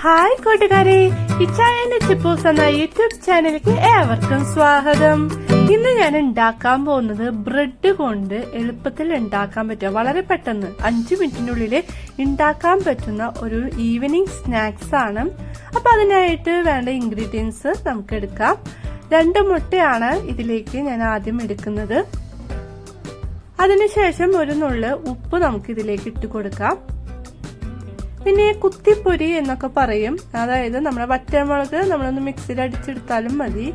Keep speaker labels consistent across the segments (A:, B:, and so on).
A: Hi കൂട്ടുകാരെ, ഇച്ചായന്റെ ചിപ്പൂസ് എന്ന YouTube ചാനലിലേക്ക് ഏവർക്കും സ്വാഗതം. ഇന്ന് ഞാൻ ഉണ്ടാക്കാൻ പോകുന്നത് ബ്രെഡ് കൊണ്ട് എളുപ്പത്തിൽ ഉണ്ടാക്കാൻ പറ്റുക, വളരെ പെട്ടെന്ന് 5 മിനിറ്റിനുള്ളിൽ ഉണ്ടാക്കാൻ പറ്റുന്ന ഒരു ഈവനിങ് സ്നാക്സ് ആണ്. അപ്പൊ അതിനായിട്ട് വേണ്ട ഇൻഗ്രീഡിയൻസ് നമുക്ക് എടുക്കാം. 2 മുട്ടയാണ് ഇതിലേക്ക് ഞാൻ ആദ്യം എടുക്കുന്നത്. അതിനുശേഷം ഒരു നുള്ള് ഉപ്പ് നമുക്ക് ഇതിലേക്ക് ഇട്ട് കൊടുക്കാം. പിന്നെ കുത്തിപ്പൊരി എന്നൊക്കെ പറയും, അതായത് നമ്മുടെ വറ്റൽമുളക് നമ്മളൊന്ന് മിക്സിയിൽ അടിച്ചെടുത്താലും മതി.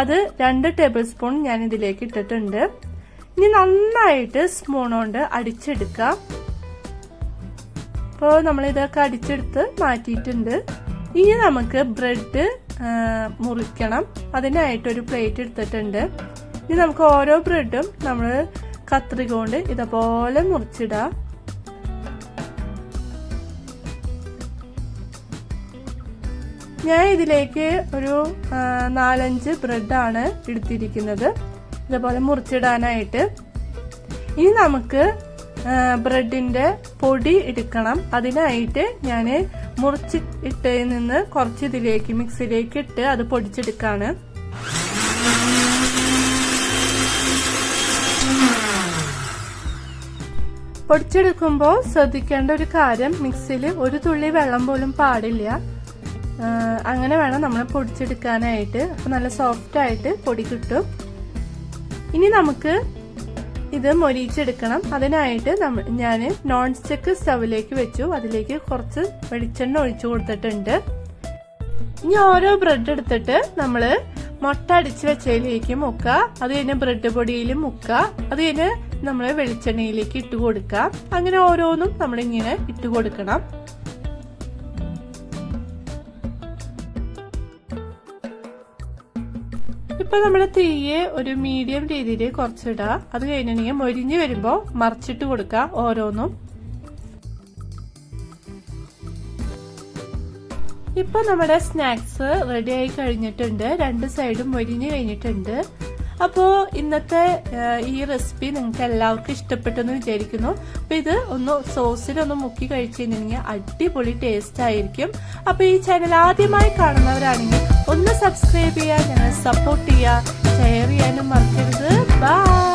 A: അത് 2 ടേബിൾ സ്പൂൺ ഞാൻ ഇതിലേക്ക് ഇട്ടിട്ടുണ്ട്. ഇനി നന്നായിട്ട് സ്പൂൺ കൊണ്ട് അടിച്ചെടുക്കാം. അപ്പോൾ നമ്മൾ ഇതൊക്കെ അടിച്ചെടുത്ത് മാറ്റിയിട്ടുണ്ട്. ഇനി നമുക്ക് ബ്രെഡ് മുറിക്കണം. അതിനായിട്ടൊരു പ്ലേറ്റ് എടുത്തിട്ടുണ്ട്. ഇനി നമുക്ക് ഓരോ ബ്രെഡും നമ്മൾ കത്രിക കൊണ്ട് ഇതുപോലെ മുറിച്ചിടാം. ഞാൻ ഇതിലേക്ക് ഒരു 4-5 ബ്രെഡാണ് എടുത്തിരിക്കുന്നത്, ഇതുപോലെ മുറിച്ചിടാനായിട്ട്. ഇനി നമുക്ക് ബ്രെഡിന്റെ പൊടി എടുക്കണം. അതിനായിട്ട് ഞാൻ മുറിച്ചിട്ടതിൽ നിന്ന് കുറച്ച് ഇതിലേക്ക് മിക്സിയിലേക്ക് ഇട്ട് അത് പൊടിച്ചെടുക്കാണ്. പൊടിച്ചെടുക്കുമ്പോൾ ശ്രദ്ധിക്കേണ്ട ഒരു കാര്യം, മിക്സിയിൽ ഒരു തുള്ളി വെള്ളം പോലും പാടില്ല. അങ്ങനെ വേണം നമ്മൾ പൊടിച്ചെടുക്കാനായിട്ട്. അപ്പൊ നല്ല സോഫ്റ്റ് ആയിട്ട് പൊടി കിട്ടും. ഇനി നമുക്ക് ഇത് മൊരിച്ചെടുക്കണം. അതിനായിട്ട് ഞാൻ നോൺ സ്റ്റിക്ക് സ്റ്റവിലേക്ക് വെച്ചു. അതിലേക്ക് കുറച്ച് വെളിച്ചെണ്ണ ഒഴിച്ചു കൊടുത്തിട്ടുണ്ട്. ഇനി ഓരോ ബ്രെഡ് എടുത്തിട്ട് നമ്മള് മുട്ട അടിച്ച് വെച്ചതിലേക്ക് മുക്കുക. അത് കഴിഞ്ഞ് ബ്രെഡ് പൊടിയിലും മുക്കുക. അത് കഴിഞ്ഞ് നമ്മള് വെളിച്ചെണ്ണയിലേക്ക് ഇട്ട് കൊടുക്കാം. അങ്ങനെ ഓരോന്നും നമ്മളിങ്ങനെ ഇട്ട് കൊടുക്കണം. ഇപ്പൊ നമ്മുടെ തീയെ ഒരു മീഡിയം രീതിയിൽ കുറച്ചിടുക. അത് കഴിഞ്ഞിട്ടുണ്ടെങ്കിൽ മൊരിഞ്ഞ് വരുമ്പോ മറിച്ചിട്ട് കൊടുക്കുക ഓരോന്നും. ഇപ്പൊ നമ്മുടെ സ്നാക്സ് റെഡി ആയി കഴിഞ്ഞിട്ടുണ്ട്. 2 സൈഡും മൊരിഞ്ഞ് കഴിഞ്ഞിട്ടുണ്ട്. അപ്പോ ഇന്നത്തെ ഈ റെസിപ്പി നിങ്ങൾക്ക് എല്ലാവർക്കും ഇഷ്ടപ്പെട്ടെന്ന് വിചാരിക്കുന്നു. അപ്പൊ ഇത് ഒന്ന് സോസിലൊന്ന് മുക്കി കഴിച്ചു കഴിഞ്ഞിട്ടുണ്ടെങ്കിൽ അടിപൊളി ടേസ്റ്റ് ആയിരിക്കും. അപ്പൊ ഈ ചാനൽ ആദ്യമായി കാണുന്നവരാണെങ്കിൽ ഒന്ന് സബ്സ്ക്രൈബ് ചെയ്യുക, ഞങ്ങളെ സപ്പോർട്ട് ചെയ്യുക, ഷെയർ ചെയ്യാനും മറക്കരുത്. ബൈ.